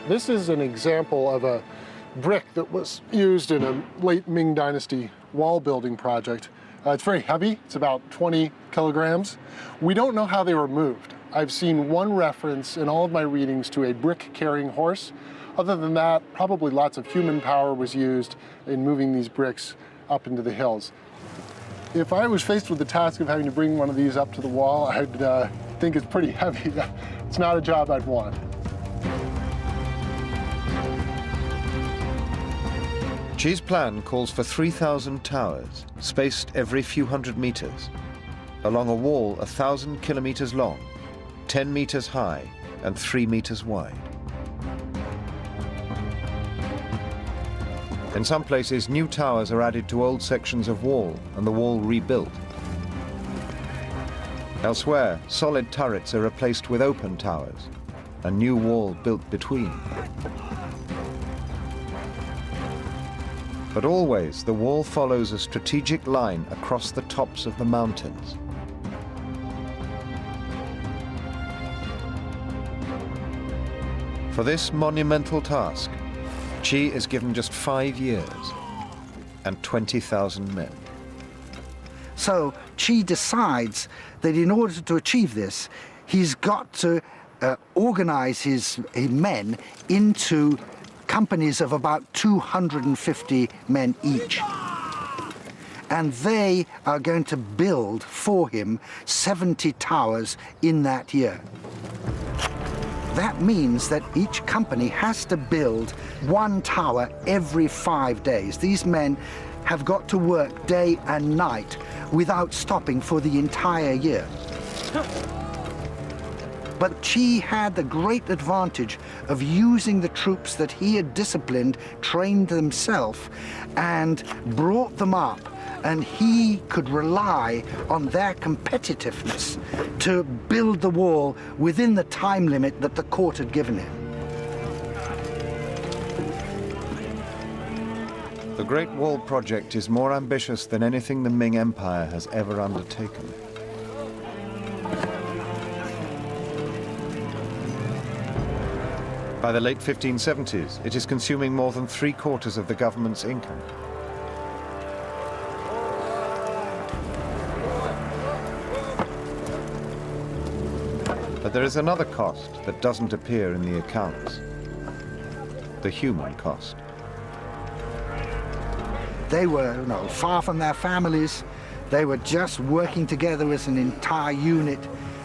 This is an example of a brick that was used in a late Ming Dynasty wall building project. It's very heavy, it's about 20 kilograms. We don't know how they were moved. I've seen one reference in all of my readings to a brick-carrying horse. Other than that, probably lots of human power was used in moving these bricks up into the hills. If I was faced with the task of having to bring one of these up to the wall, I'd think it's pretty heavy. It's not a job I'd want. Xi's plan calls for 3,000 towers, spaced every few hundred meters, along a wall 1,000 kilometers long, 10 meters high, and 3 meters wide. In some places, new towers are added to old sections of wall and the wall rebuilt. Elsewhere, solid turrets are replaced with open towers, a new wall built between. But always, the wall follows a strategic line across the tops of the mountains. For this monumental task, Xi is given just 5 years and 20,000 men. So Xi decides that in order to achieve this, he's got to organize his men into companies of about 250 men each. And they are going to build for him 70 towers in that year. That means that each company has to build 1 tower every 5 days. These men have got to work day and night without stopping for the entire year. But Xi had the great advantage of using the troops that he had disciplined, trained himself, and brought them up, and he could rely on their competitiveness to build the wall within the time limit that the court had given him. The Great Wall project is more ambitious than anything the Ming Empire has ever undertaken. By the late 1570s, it is consuming more than 3/4 of the government's income. But there is another cost that doesn't appear in the accounts: the human cost. They were, far from their families. They were just working together as an entire unit.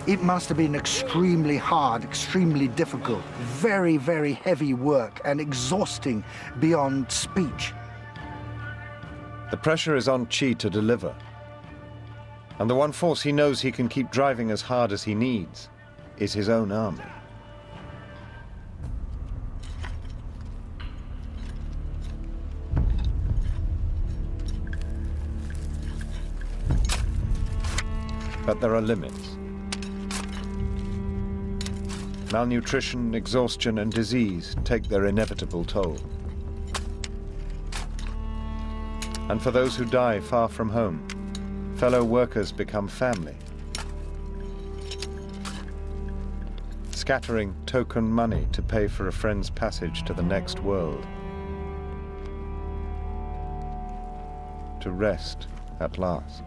It must have been extremely hard, extremely difficult, very, very heavy work and exhausting beyond speech. The pressure is on Xi to deliver. And the one force he knows he can keep driving as hard as he needs is his own army. But there are limits. Malnutrition, exhaustion, and disease take their inevitable toll. And for those who die far from home, fellow workers become family. Scattering token money to pay for a friend's passage to the next world. To rest at last.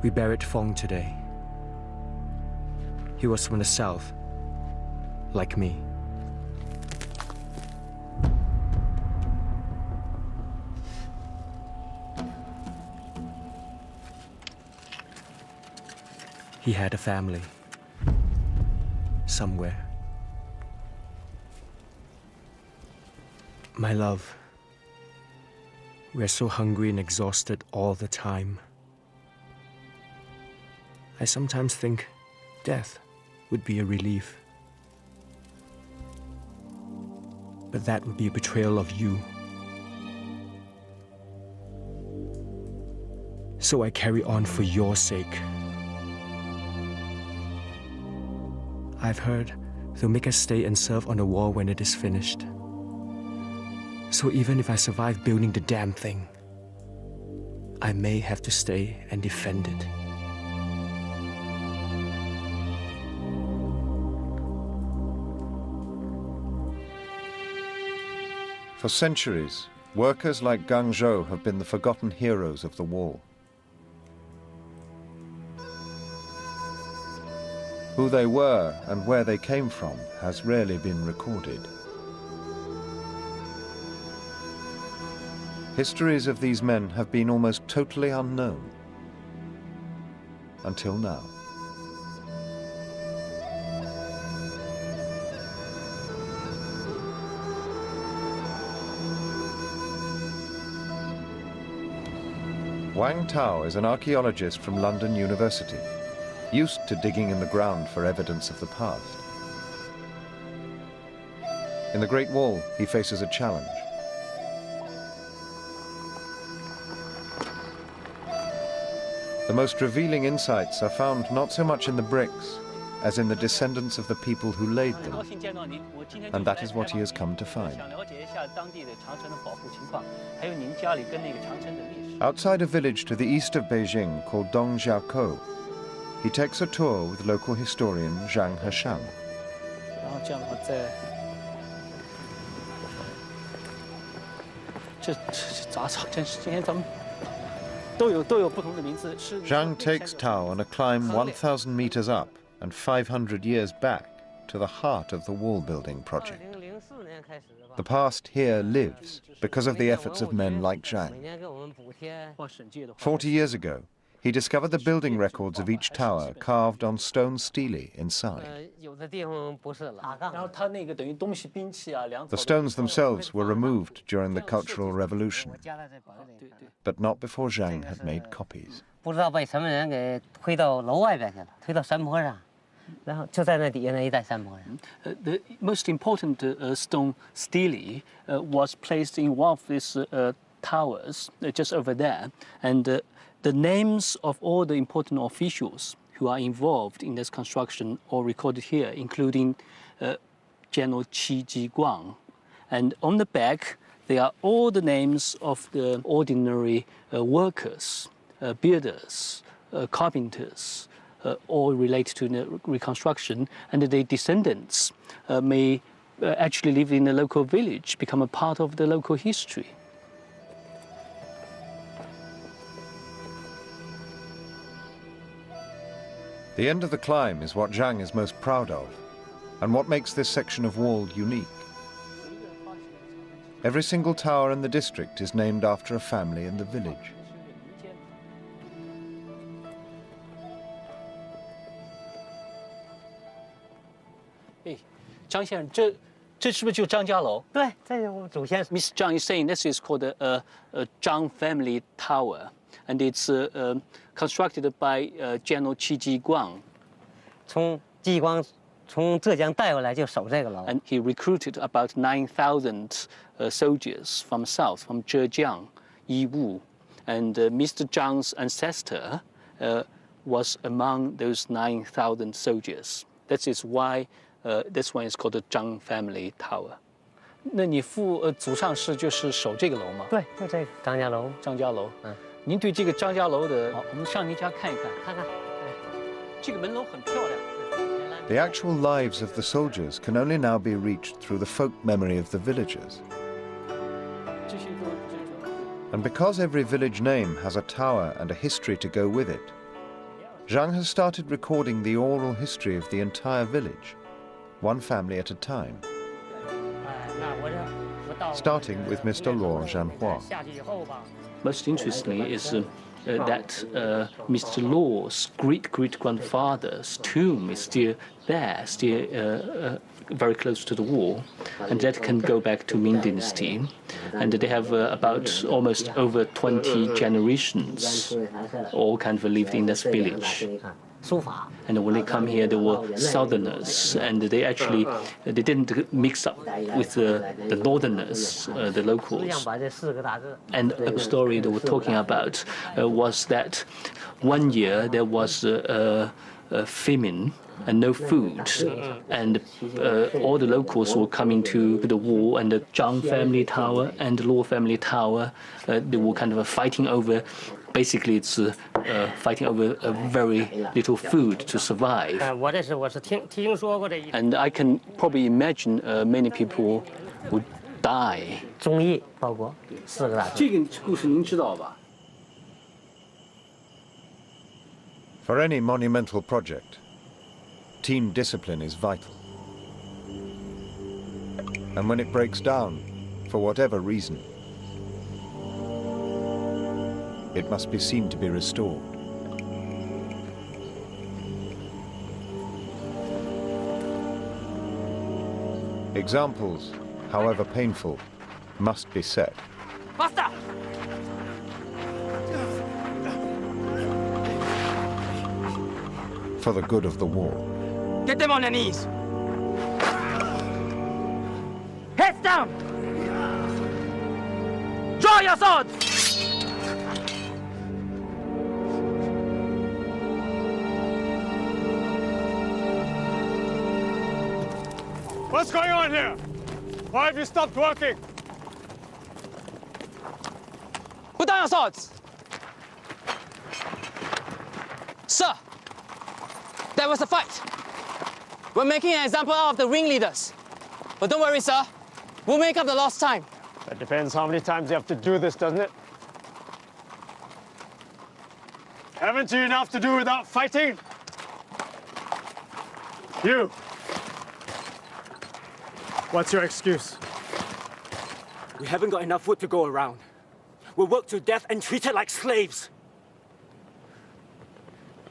We buried Fong today. He was from the south, like me. He had a family, somewhere. My love, we're so hungry and exhausted all the time. I sometimes think death would be a relief. But that would be a betrayal of you. So I carry on for your sake. I've heard they'll make us stay and serve on the wall when it is finished. So even if I survive building the damn thing, I may have to stay and defend it. For centuries, workers like Gang Zhou have been the forgotten heroes of the wall. Who they were and where they came from has rarely been recorded. Histories of these men have been almost totally unknown until now. Wang Tao is an archaeologist from London University, used to digging in the ground for evidence of the past. In the Great Wall, he faces a challenge. The most revealing insights are found not so much in the bricks as in the descendants of the people who laid them. And that is what he has come to find. Outside a village to the east of Beijing called Dongjiakou, he takes a tour with local historian Zhang Heshang. Zhang takes Tao on a climb 1,000 meters up and 500 years back to the heart of the wall-building project. The past here lives because of the efforts of men like Zhang. 40 years ago, he discovered the building records of each tower carved on stone stelae inside. The stones themselves were removed during the Cultural Revolution, but not before Zhang had made copies. The most important stone stele was placed in one of these towers just over there, and the names of all the important officials who are involved in this construction are recorded here, including General Qi Jiguang. And on the back, there are all the names of the ordinary workers, builders, carpenters, all related to the reconstruction, and their descendants may actually live in a local village, become a part of the local history. The end of the climb is what Zhang is most proud of, and what makes this section of wall unique. Every single tower in the district is named after a family in the village. Mr. Zhang is saying this is called a Zhang family tower, and it's constructed by General Qi Jiguang. And he recruited about 9,000 soldiers from south, from Zhejiang, Yiwu. And Mr. Zhang's ancestor was among those 9,000 soldiers. That is why this one is called the Zhang family tower. 那你父祖上是就是守这个楼吗？对，就这个张家楼。张家楼。您对这个张家楼的，我们上您家看一看。看看。这个门楼很漂亮。The actual lives of the soldiers can only now be reached through the folk memory of the villagers. And because every village name has a tower and a history to go with it, Zhang has started recording the oral history of the entire village, one family at a time. Starting with Mr. Luo Zhanhua. Most interestingly is that Mr. Luo's great-great-grandfather's tomb is still there, still very close to the wall, and that can go back to Ming Dynasty. And they have about almost over 20 generations all kind of lived in this village. And when they come here, they were southerners, and they didn't mix up with the northerners, the locals. And a story they were talking about was that one year there was a famine and no food, and all the locals were coming to the wall, and the Zhang family tower and the Luo family tower, they were kind of fighting over. Basically, it's fighting over a very little food to survive. And I can probably imagine many people would die. 综艺报国4个大字。这个故事您知道吧？ For any monumental project, team discipline is vital. And when it breaks down, for whatever reason, it must be seen to be restored. Examples, however painful, must be set. Master! For the good of the war. Get them on their knees! Heads down! Draw your swords! What's going on here? Why have you stopped working? Put down your swords! Sir, there was a fight. We're making an example out of the ringleaders. But don't worry, sir. We'll make up the lost time. That depends how many times you have to do this, doesn't it? Haven't you enough to do without fighting? You. What's your excuse? We haven't got enough wood to go around. We're worked to death and treated like slaves.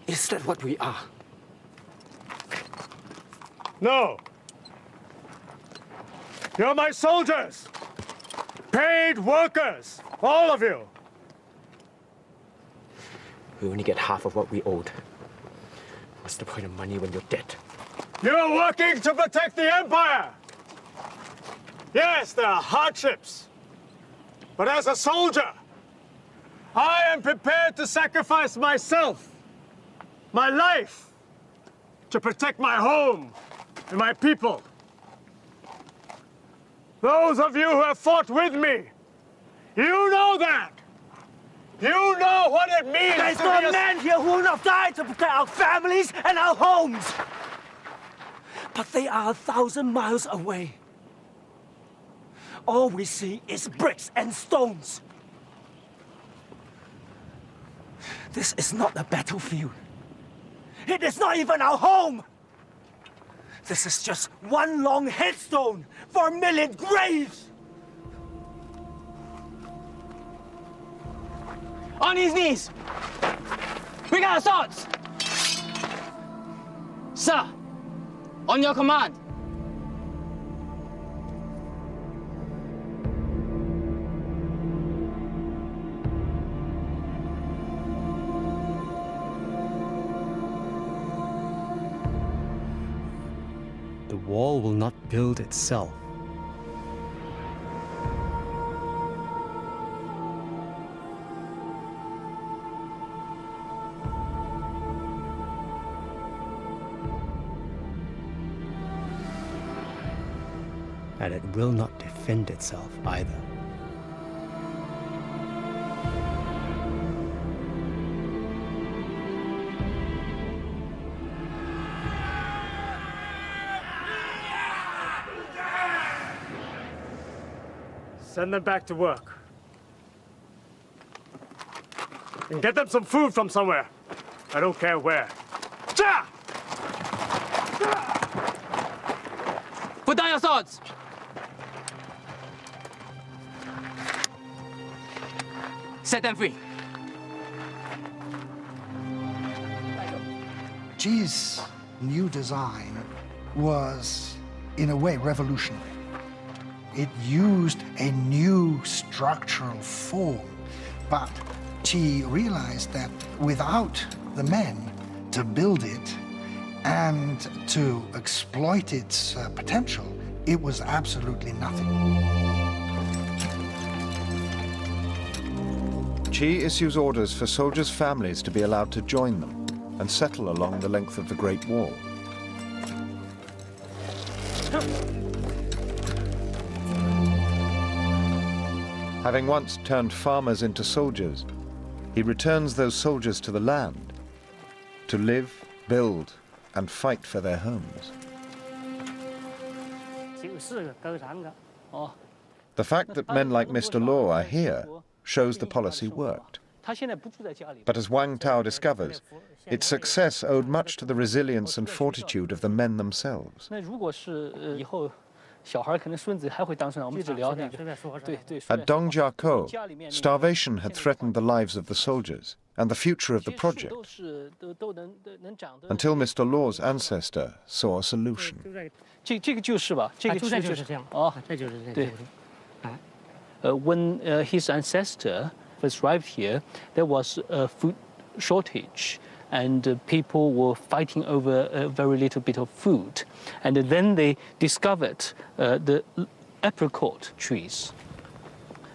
Is that what we are? No. You're my soldiers. Paid workers. All of you. We only get half of what we owed. What's the point of money when you're dead? You're working to protect the empire. Yes, there are hardships. But as a soldier, I am prepared to sacrifice myself, my life, to protect my home and my people. Those of you who have fought with me, you know that. You know what it means. There's no man here who would have died to protect our families and our homes. But they are 1,000 miles away. All we see is bricks and stones. This is not a battlefield. It is not even our home. This is just one long headstone for 1,000,000 graves. On his knees! Bring out your swords! Sir, on your command. The wall will not build itself. And it will not defend itself either. Send them back to work. And get them some food from somewhere. I don't care where. Ja! Put down your swords! Set them free. Xi's new design was, in a way, revolutionary. It used a new structural form, but Xi realized that without the men to build it and to exploit its potential, it was absolutely nothing. Xi issues orders for soldiers' families to be allowed to join them and settle along the length of the Great Wall. Having once turned farmers into soldiers, he returns those soldiers to the land to live, build, and fight for their homes. 94个，够长个，哦。The fact that men like Mr. Law are here shows the policy worked. But as Wang Tao discovers, its success owed much to the resilience and fortitude of the men themselves. At Dongjiakou, starvation had threatened the lives of the soldiers and the future of the project, until Mr. Law's ancestor saw a solution. When his ancestor first arrived here, there was a food shortage, and people were fighting over a very little bit of food. And then they discovered the apricot trees.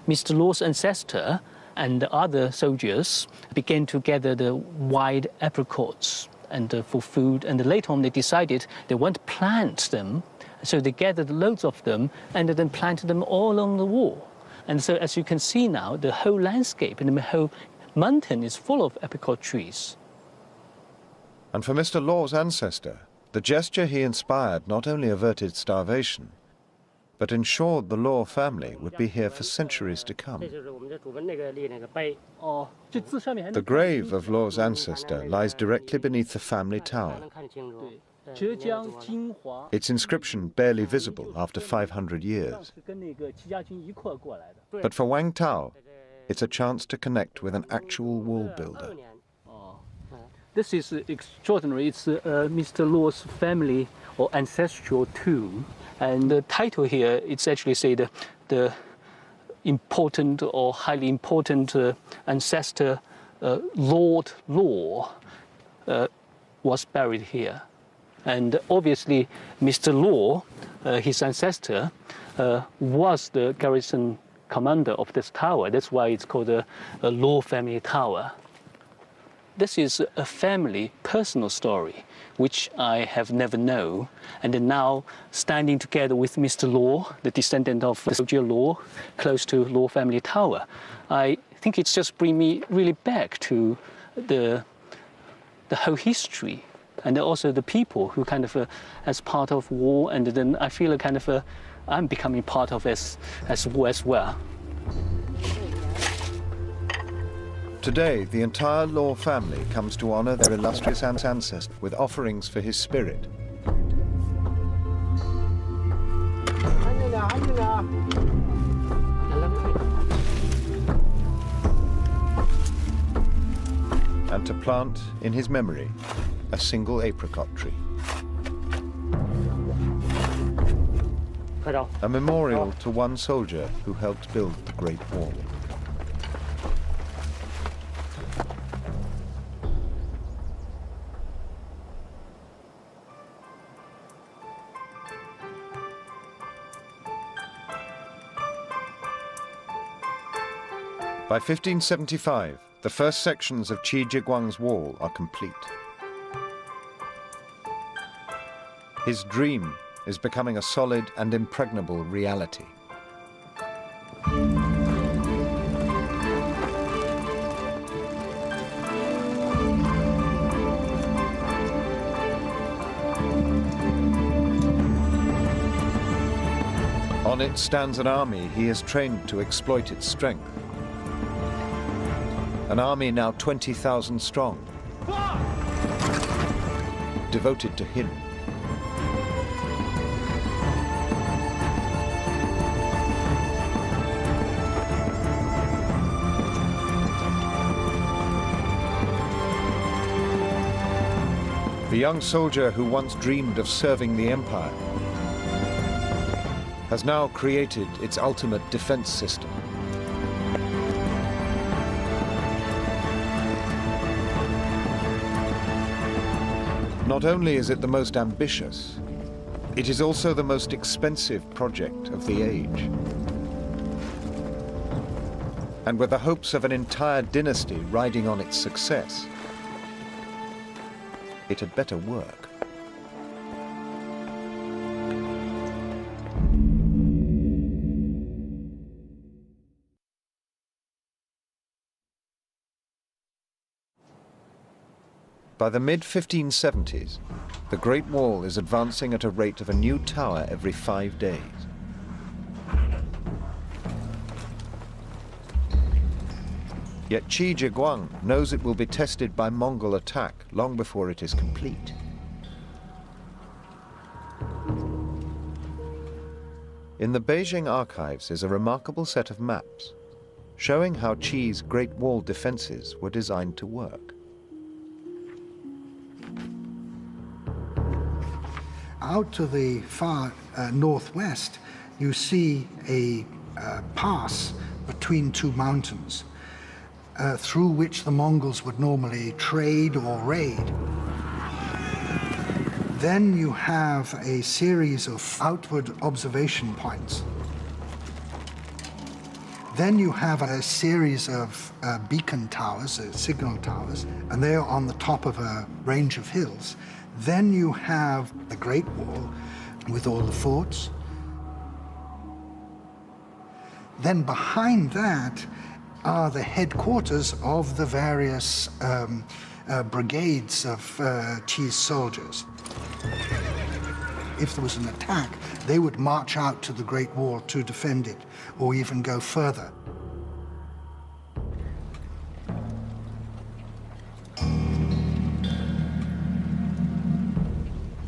Mr. Law's ancestor and the other soldiers began to gather the wild apricots and for food, and later on they decided they want to plant them, so they gathered loads of them and then planted them all along the wall. And so as you can see now, the whole landscape and the whole mountain is full of apricot trees. And for Mr. Law's ancestor, the gesture he inspired not only averted starvation, but ensured the Law family would be here for centuries to come. The grave of Law's ancestor lies directly beneath the family tower, its inscription barely visible after 500 years. But for Wang Tao, it's a chance to connect with an actual wall builder. This is extraordinary. It's Mr. Law's family or ancestral tomb. And the title here, it's actually say the important or highly important ancestor Lord Law was buried here. And obviously Mr. Law, his ancestor, was the garrison commander of this tower. That's why it's called a Law family tower. This is a family personal story, which I have never known. And then now, standing together with Mr. Law, the descendant of the soldier Law, close to Law family tower, I think it's just bring me really back to the whole history, and also the people who kind of, as part of war, and then I feel a kind of, I'm becoming part of as war as well. Today, the entire Law family comes to honor their illustrious ancestor with offerings for his spirit. And to plant, in his memory, a single apricot tree. A memorial to one soldier who helped build the Great Wall. By 1575, the first sections of Qi Jiguang's wall are complete. His dream is becoming a solid and impregnable reality. On it stands an army he has trained to exploit its strength. An army now 20,000 strong, devoted to him. The young soldier who once dreamed of serving the empire has now created its ultimate defense system. Not only is it the most ambitious, it is also the most expensive project of the age. And with the hopes of an entire dynasty riding on its success, it had better work. By the mid-1570s, the Great Wall is advancing at a rate of a new tower every 5 days. Yet Qi Jiguang knows it will be tested by Mongol attack long before it is complete. In the Beijing archives is a remarkable set of maps showing how Qi's Great Wall defenses were designed to work. Out to the far northwest, you see a pass between two mountains through which the Mongols would normally trade or raid. Then you have a series of outward observation points. Then you have a series of beacon towers, signal towers, and they're on the top of a range of hills. Then you have the Great Wall with all the forts. Then behind that are the headquarters of the various brigades of Qi's soldiers. If there was an attack, they would march out to the Great Wall to defend it, or even go further.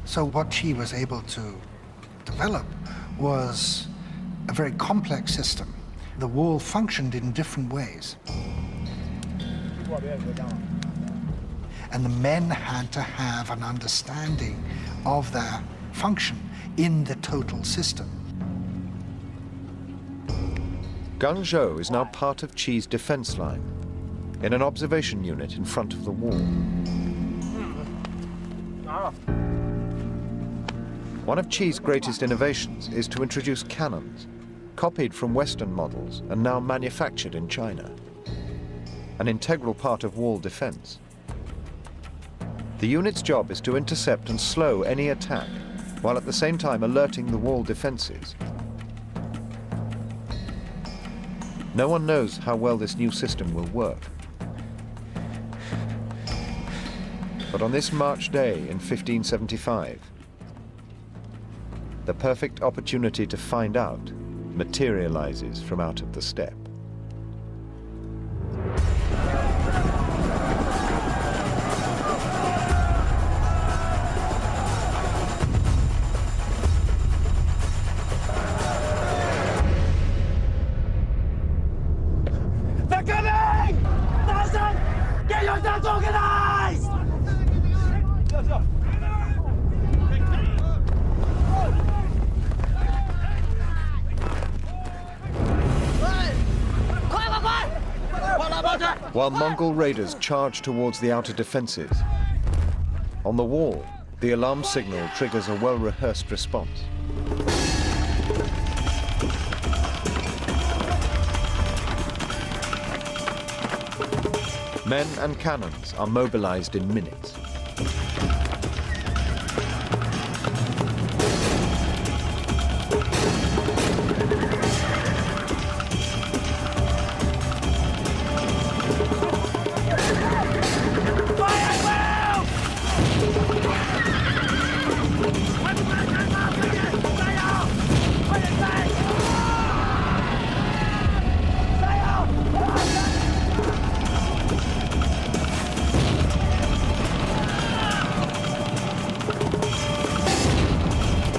So what Qi was able to develop was a very complex system. The wall functioned in different ways. And the men had to have an understanding of their function in the total system. Guangzhou is now part of Qi's defense line, in an observation unit in front of the wall. One of Qi's greatest innovations is to introduce cannons, copied from Western models and now manufactured in China, an integral part of wall defense. The unit's job is to intercept and slow any attack, while at the same time alerting the wall defenses. No one knows how well this new system will work. But on this March day in 1575, the perfect opportunity to find out materializes from out of the steppe. They're coming! Nelson, get yourselves organized! While Mongol raiders charge towards the outer defenses, on the wall, the alarm signal triggers a well-rehearsed response. Men and cannons are mobilized in minutes.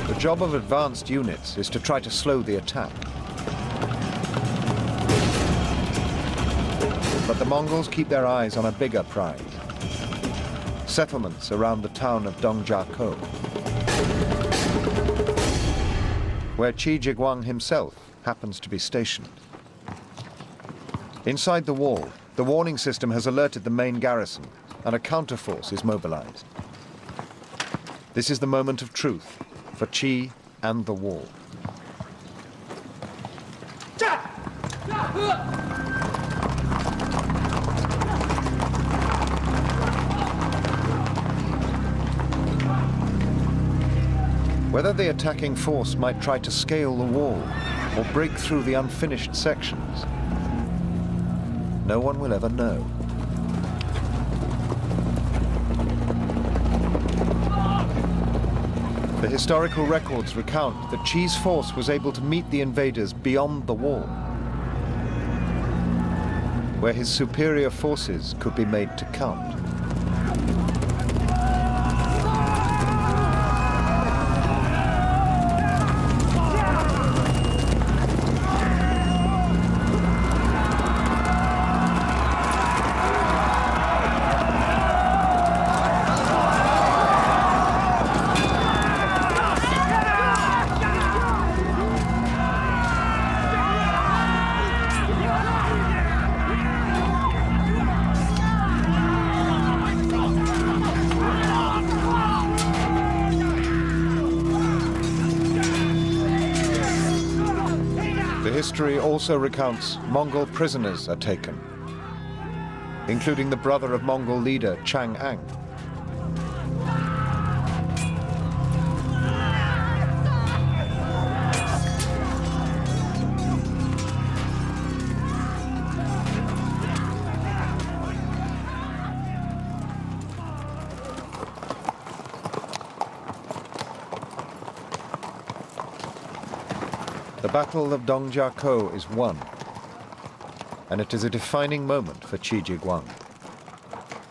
The job of advanced units is to try to slow the attack. But the Mongols keep their eyes on a bigger prize: settlements around the town of Dongjiakou, where Qi Jiguang himself happens to be stationed. Inside the wall, the warning system has alerted the main garrison, and a counterforce is mobilized. This is the moment of truth for Qi and the wall. Whether the attacking force might try to scale the wall or break through the unfinished sections, no one will ever know. The historical records recount that Qi's force was able to meet the invaders beyond the wall. where his superior forces could be made to count. History also recounts Mongol prisoners are taken, including the brother of Mongol leader Chang Ang. The Battle of Dongjiakou is won, and it is a defining moment for Qi Jiguang.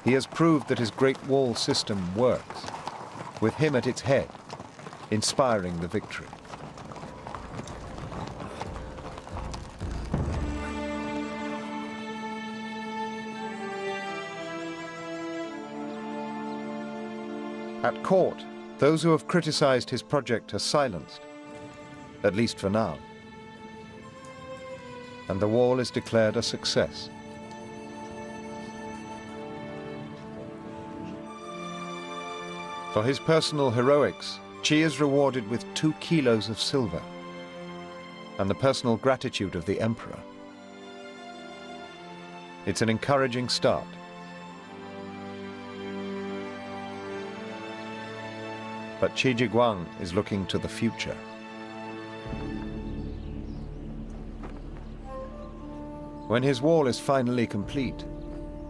He has proved that his Great Wall system works, with him at its head, inspiring the victory. At court, those who have criticized his project are silenced, at least for now. And the wall is declared a success. For his personal heroics, Qi is rewarded with 2 kilos of silver and the personal gratitude of the emperor. It's an encouraging start. But Qi Jiguang is looking to the future. When his wall is finally complete,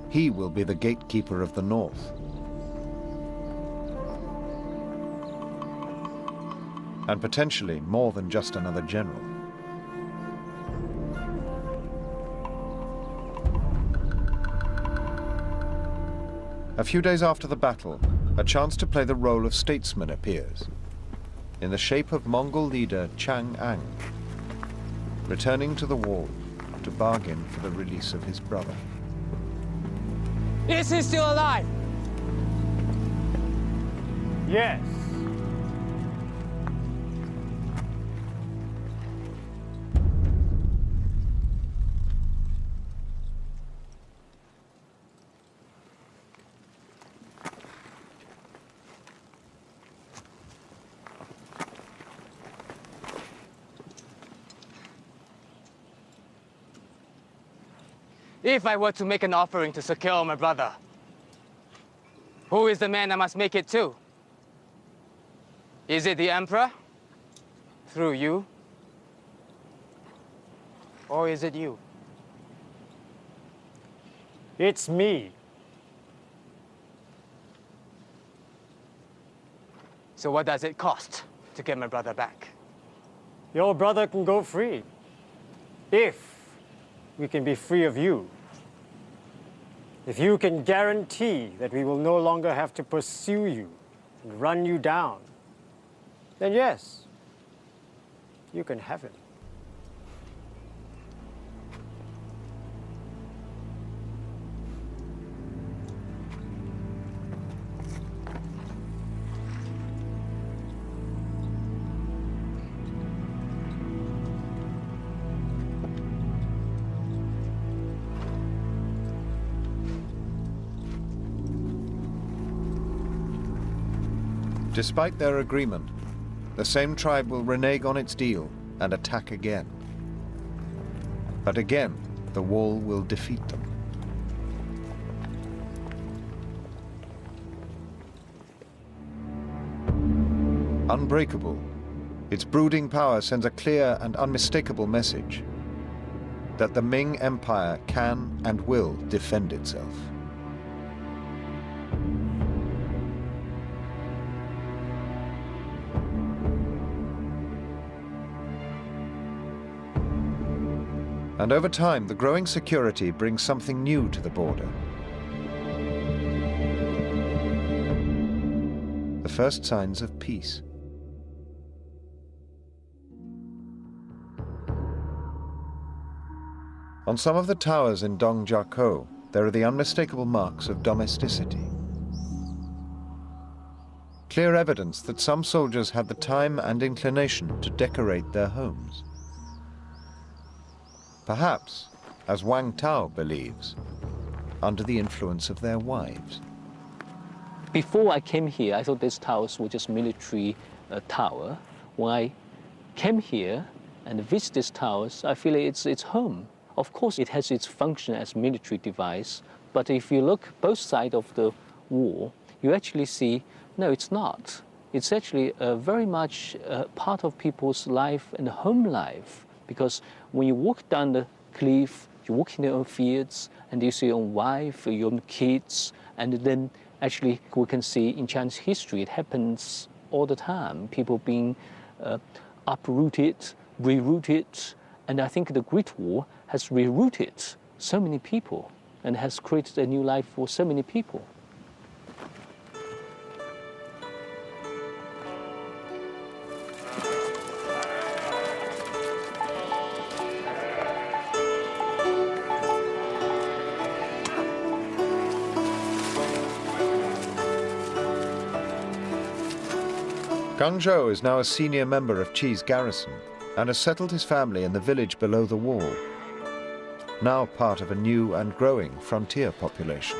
he will be the gatekeeper of the north. And potentially more than just another general. A few days after the battle, a chance to play the role of statesman appears, in the shape of Mongol leader Chang Ang, returning to the wall to bargain for the release of his brother. Is he still alive? Yes. If I were to make an offering to secure my brother, who is the man I must make it to? Is it the emperor? Through you? Or is it you? It's me. So what does it cost to get my brother back? Your brother can go free. If we can be free of you. If you can guarantee that we will no longer have to pursue you and run you down, then yes, you can have him. Despite their agreement, the same tribe will renege on its deal and attack again. But again, the wall will defeat them. Unbreakable, its brooding power sends a clear and unmistakable message that the Ming Empire can and will defend itself. And over time, the growing security brings something new to the border. The first signs of peace. On some of the towers in Dongjiakou, there are the unmistakable marks of domesticity. Clear evidence that some soldiers had the time and inclination to decorate their homes. Perhaps, as Wang Tao believes, under the influence of their wives. Before I came here, I thought these towers were just military tower. When I came here and visit these towers, I feel it's home. Of course, it has its function as military device, but if you look both sides of the wall, you actually see, no, it's not. It's actually very much part of people's life and home life, because when you walk down the cliff, you walk in your own fields, and you see your own wife, your own kids, and then actually we can see in Chinese history, it happens all the time, people being uprooted, rerouted, and I think the Great War has rerouted so many people and has created a new life for so many people. Guangzhou is now a senior member of Qi's garrison and has settled his family in the village below the wall, now part of a new and growing frontier population.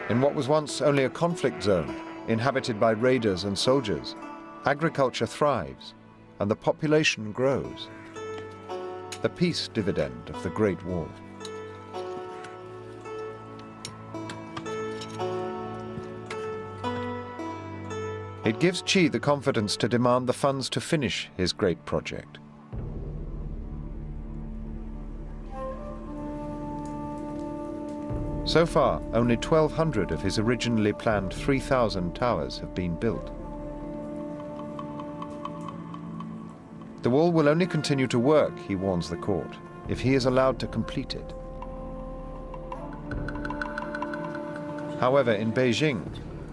In what was once only a conflict zone, inhabited by raiders and soldiers, agriculture thrives and the population grows. The peace dividend of the Great Wall. It gives Qi the confidence to demand the funds to finish his great project. So far, only 1,200 of his originally planned 3,000 towers have been built. The wall will only continue to work, he warns the court, if he is allowed to complete it. However, in Beijing,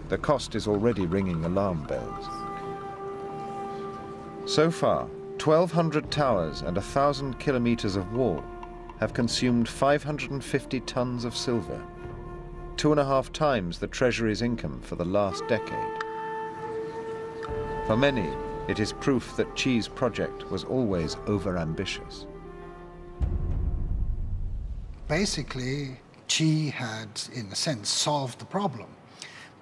the cost is already ringing alarm bells. So far, 1,200 towers and 1,000 kilometers of wall have consumed 550 tons of silver, 2.5 times the Treasury's income for the last decade. For many, it is proof that Qi's project was always overambitious. Basically, Qi had, in a sense, solved the problem.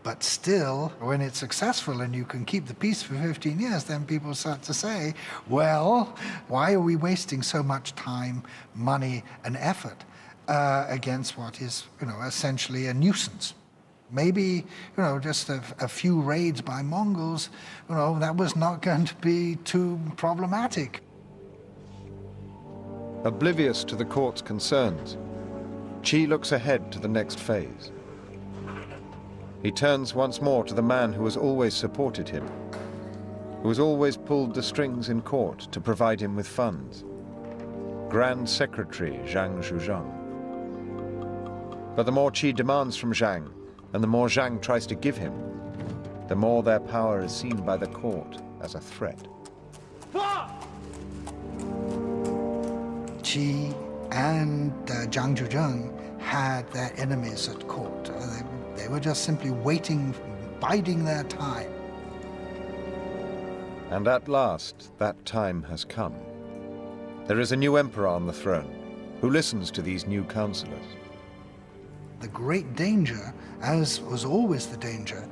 But still, when it's successful and you can keep the peace for 15 years, then people start to say, well, why are we wasting so much time, money, and effort against what is, essentially a nuisance? Maybe, just a few raids by Mongols, that was not going to be too problematic. Oblivious to the court's concerns, Qi looks ahead to the next phase. He turns once more to the man who has always supported him, who has always pulled the strings in court to provide him with funds, Grand Secretary Zhang Zhuzhang. But the more Qi demands from Zhang, and the more Zhang tries to give him, the more their power is seen by the court as a threat. Qi and Zhang Zhuzheng had their enemies at court. They were just simply waiting, biding their time. And at last, that time has come. There is a new emperor on the throne, who listens to these new counselors. The great danger, as was always the danger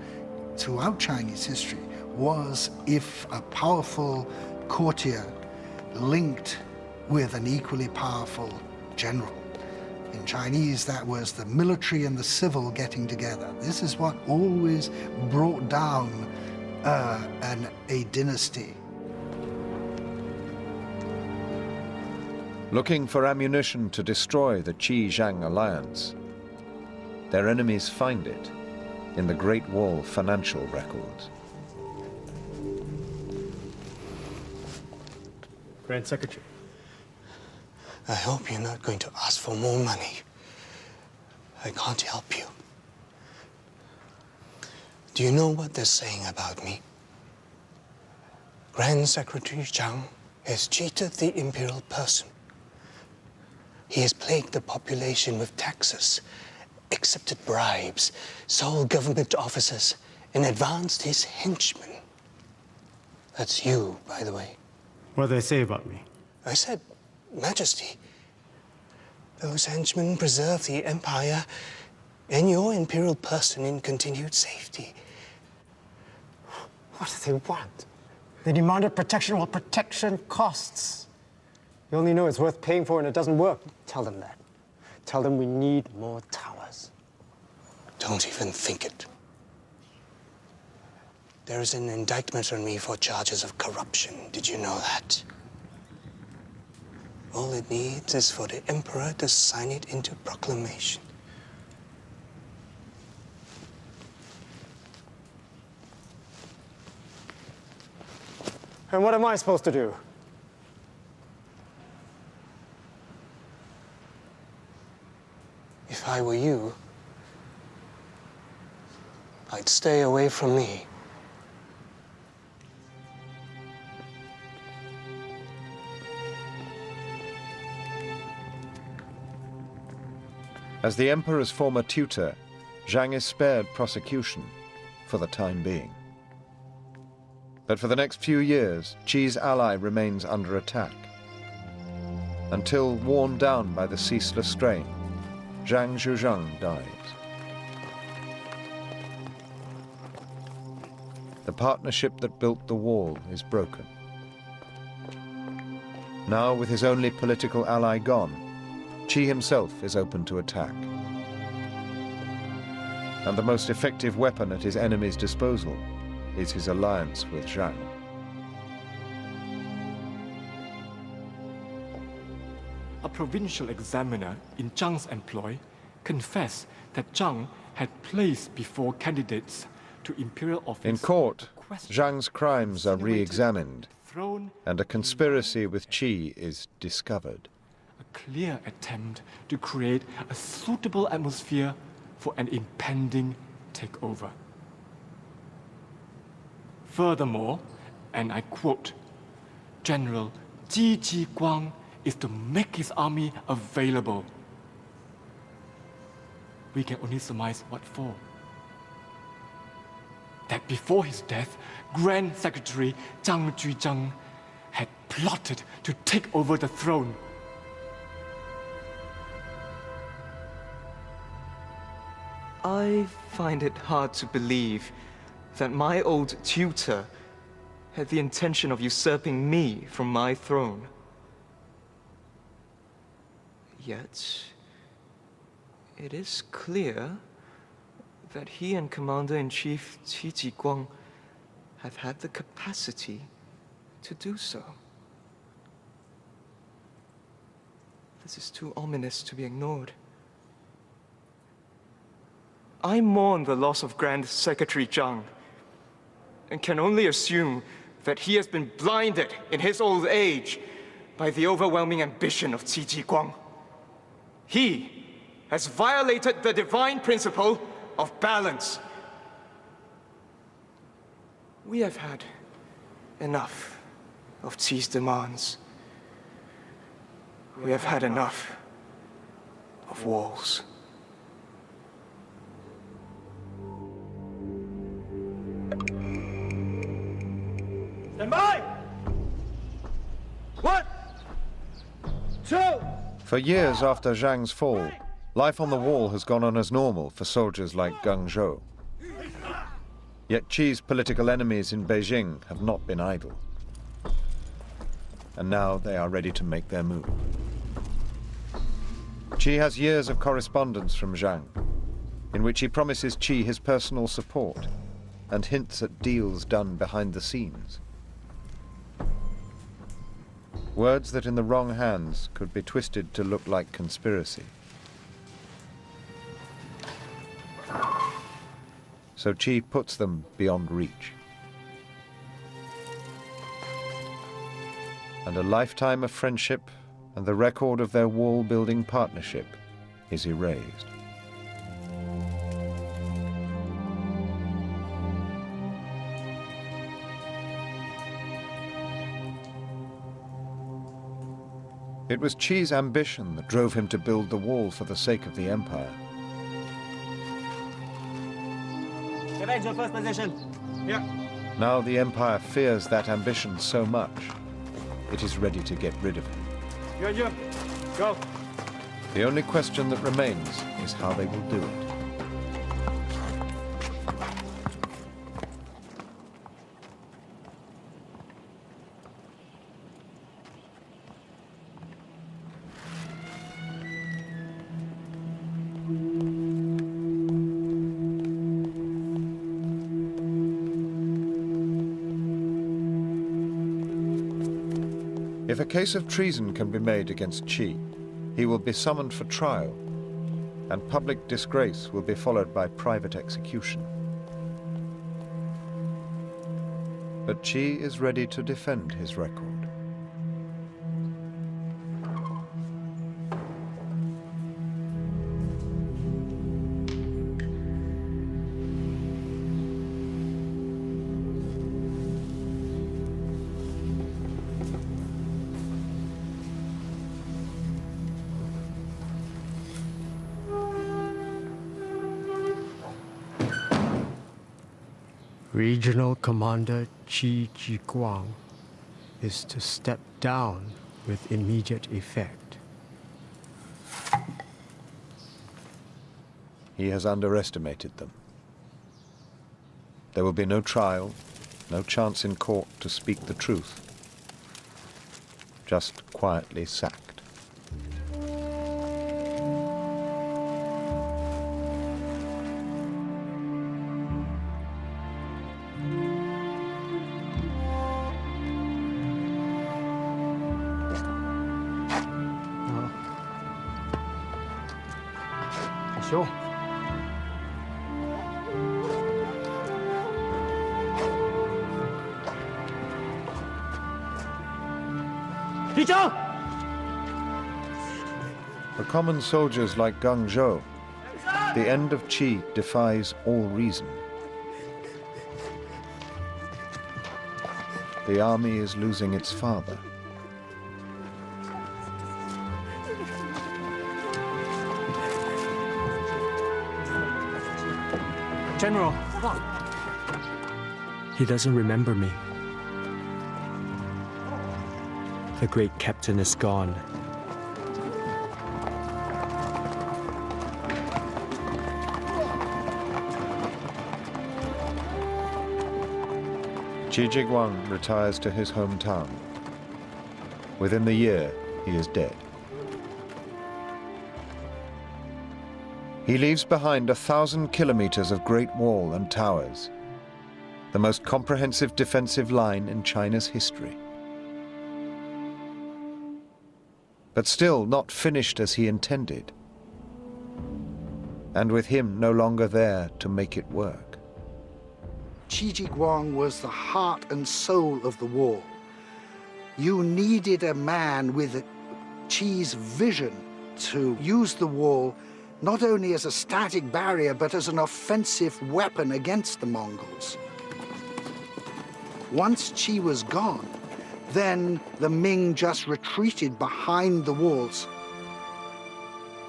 throughout Chinese history, was if a powerful courtier linked with an equally powerful general. In Chinese, that was the military and the civil getting together. This is what always brought down a dynasty. Looking for ammunition to destroy the Qi-Zhang alliance, their enemies find it in the Great Wall financial records. Grand Secretary. I hope you're not going to ask for more money. I can't help you. Do you know what they're saying about me? Grand Secretary Zhang has cheated the imperial person. He has plagued the population with taxes, accepted bribes, sold government officers, and advanced his henchmen. That's you, by the way. What do they say about me? I said, Majesty, those henchmen preserve the empire and your imperial person in continued safety. What do they want? They demanded protection while protection costs. You only know it's worth paying for and it doesn't work. Tell them that. Tell them we need more towers. Don't even think it. There is an indictment on me for charges of corruption. Did you know that? All it needs is for the emperor to sign it into proclamation. And what am I supposed to do? If I were you, I'd stay away from me. As the emperor's former tutor, Zhang is spared prosecution for the time being. But for the next few years, Qi's ally remains under attack. Until, worn down by the ceaseless strain, Zhang Zhuzheng dies. The partnership that built the wall is broken. Now, with his only political ally gone, Qi himself is open to attack. And the most effective weapon at his enemy's disposal is his alliance with Zhang. A provincial examiner in Zhang's employ confessed that Zhang had placed before candidates to imperial office. In court, Zhang's crimes are re-examined, Throne and a conspiracy with Qi is discovered. a clear attempt to create a suitable atmosphere for an impending takeover. Furthermore, and I quote, General Ji Jiguang is to make his army available. We can only surmise what for. That before his death, Grand Secretary Zhang Zhuzheng had plotted to take over the throne. I find it hard to believe that my old tutor had the intention of usurping me from my throne. Yet, it is clear that he and Commander-in-Chief Qi Jiguang have had the capacity to do so. This is too ominous to be ignored. I mourn the loss of Grand Secretary Zhang, and can only assume that he has been blinded in his old age by the overwhelming ambition of Qi Jiguang. He has violated the divine principle of balance. We have had enough of Qi's demands. We have had enough of walls. Stand by! 1, 2. For years after Zhang's fall, life on the wall has gone on as normal for soldiers like Geng Zhou. Yet Qi's political enemies in Beijing have not been idle. And now they are ready to make their move. Qi has years of correspondence from Zhang, in which he promises Qi his personal support and hints at deals done behind the scenes. Words that in the wrong hands could be twisted to look like conspiracy. so Qi puts them beyond reach. And a lifetime of friendship and the record of their wall-building partnership is erased. It was Qi's ambition that drove him to build the wall for the sake of the empire. Get back to your first position. Yeah. Now the empire fears that ambition so much, it is ready to get rid of him. Yeah. Go. The only question that remains is how they will do it. If a case of treason can be made against Qi, he will be summoned for trial, and public disgrace will be followed by private execution. But Qi is ready to defend his record. Regional Commander Qi Jiguang is to step down with immediate effect. He has underestimated them. There will be no trial, no chance in court to speak the truth. Just quietly sacked. Sure. For common soldiers like Gang Zhou, the end of Qi defies all reason. The army is losing its father. General. He doesn't remember me. The great captain is gone. Qi Jiguang retires to his hometown. Within the year, he is dead. He leaves behind 1,000 kilometers of Great Wall and towers, the most comprehensive defensive line in China's history. But still not finished as he intended, and with him no longer there to make it work. Qi Jiguang was the heart and soul of the wall. You needed a man with Qi's vision to use the wall not only as a static barrier, but as an offensive weapon against the Mongols. Once Qi was gone, then the Ming just retreated behind the walls.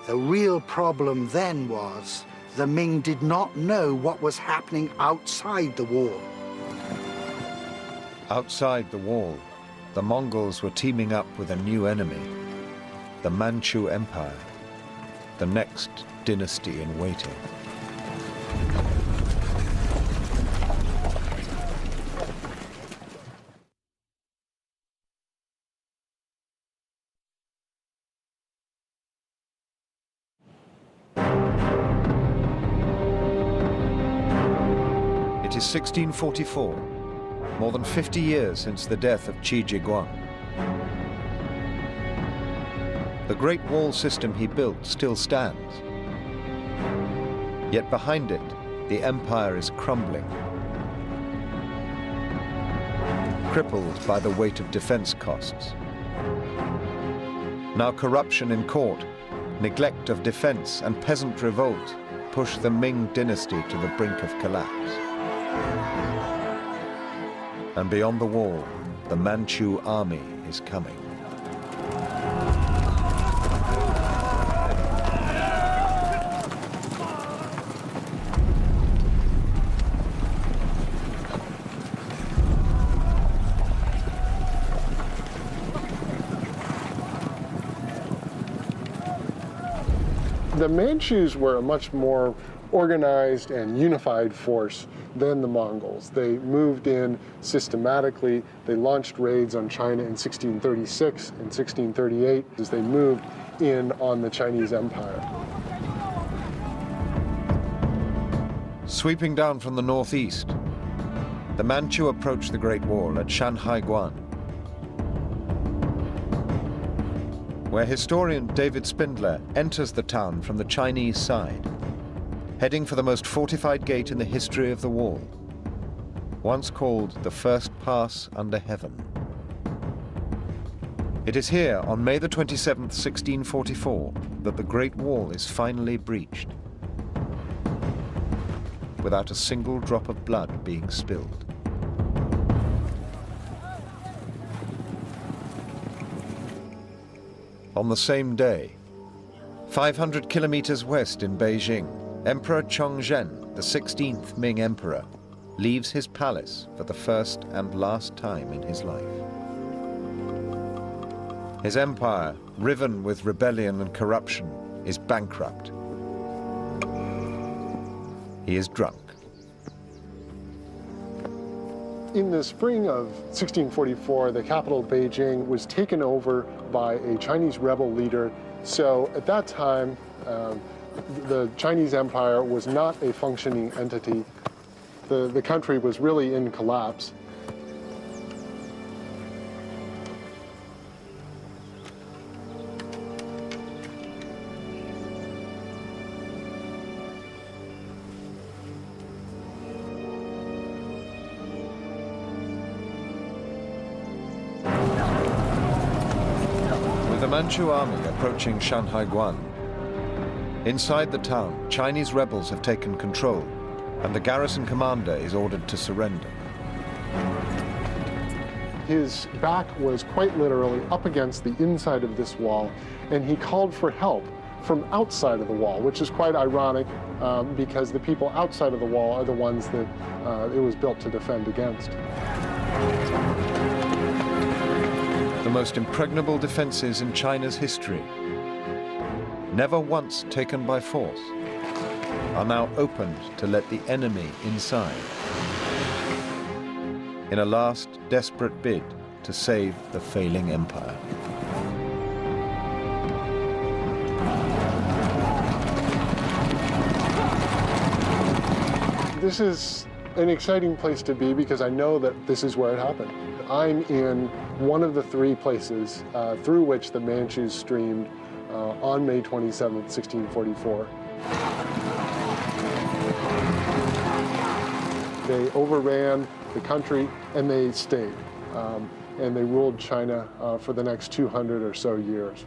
The real problem then was the Ming did not know what was happening outside the wall. Outside the wall, the Mongols were teaming up with a new enemy, the Manchu Empire, the next dynasty in waiting. It is 1644, more than 50 years since the death of Qi Jiguang. The Great Wall system he built still stands. Yet behind it, the empire is crumbling, crippled by the weight of defense costs. Now corruption in court, neglect of defense, and peasant revolt push the Ming dynasty to the brink of collapse. And beyond the wall, the Manchu army is coming. The Manchus were a much more organized and unified force than the Mongols. They moved in systematically. They launched raids on China in 1636 and 1638 as they moved in on the Chinese Empire. Sweeping down from the northeast, the Manchu approached the Great Wall at Shanhaiguan, where historian David Spindler enters the town from the Chinese side, heading for the most fortified gate in the history of the wall, once called the first pass under heaven. It is here on May the 27th, 1644, that the Great Wall is finally breached, without a single drop of blood being spilled. On the same day, 500 kilometers west in Beijing, Emperor Chongzhen, the 16th Ming Emperor, leaves his palace for the first and last time in his life. His empire, riven with rebellion and corruption, is bankrupt. He is drunk. In the spring of 1644, the capital, Beijing, was taken over by a Chinese rebel leader. So at that time, the Chinese Empire was not a functioning entity. The country was really in collapse. The Manchu army approaching Shanhaiguan. Inside the town, Chinese rebels have taken control, and the garrison commander is ordered to surrender. His back was quite literally up against the inside of this wall, and he called for help from outside of the wall, which is quite ironic because the people outside of the wall are the ones that it was built to defend against. The most impregnable defenses in China's history, never once taken by force, are now opened to let the enemy inside, in a last desperate bid to save the failing empire. This is an exciting place to be because I know that this is where it happened. I'm in one of the three places through which the Manchus streamed on May 27th, 1644. They overran the country and they stayed. And they ruled China for the next 200 or so years.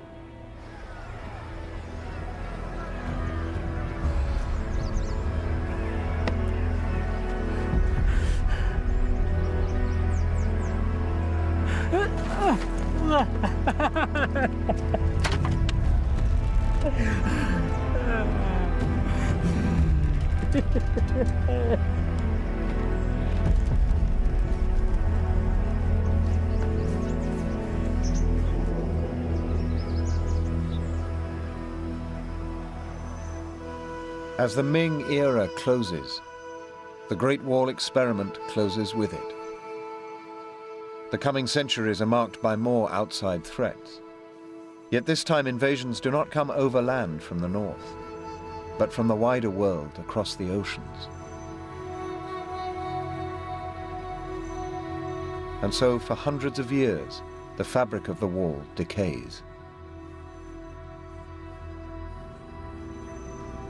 As the Ming era closes, the Great Wall experiment closes with it. The coming centuries are marked by more outside threats. Yet this time invasions do not come overland from the north, but from the wider world across the oceans. And so for hundreds of years, the fabric of the wall decays.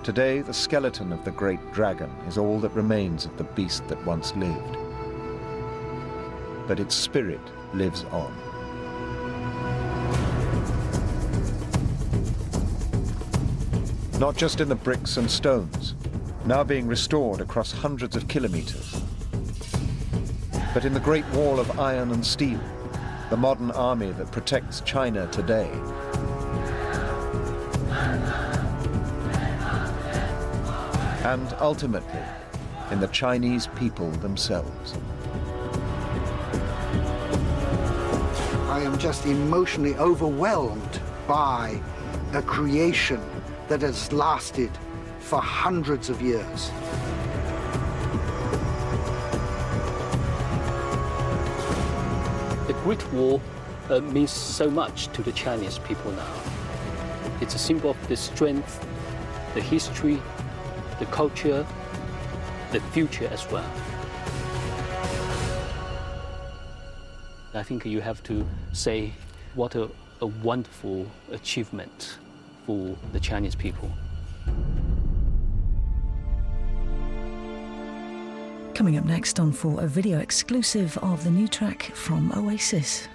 Today, the skeleton of the great dragon is all that remains of the beast that once lived. But its spirit lives on. Not just in the bricks and stones, now being restored across hundreds of kilometers, but in the Great Wall of iron and steel, the modern army that protects China today. And ultimately, in the Chinese people themselves. I am just emotionally overwhelmed by a creation that has lasted for hundreds of years. The Great Wall means so much to the Chinese people now. It's a symbol of the strength, the history, the culture, the future as well. I think you have to say what a wonderful achievement for the Chinese people. Coming up next on 4, a video exclusive of the new track from Oasis.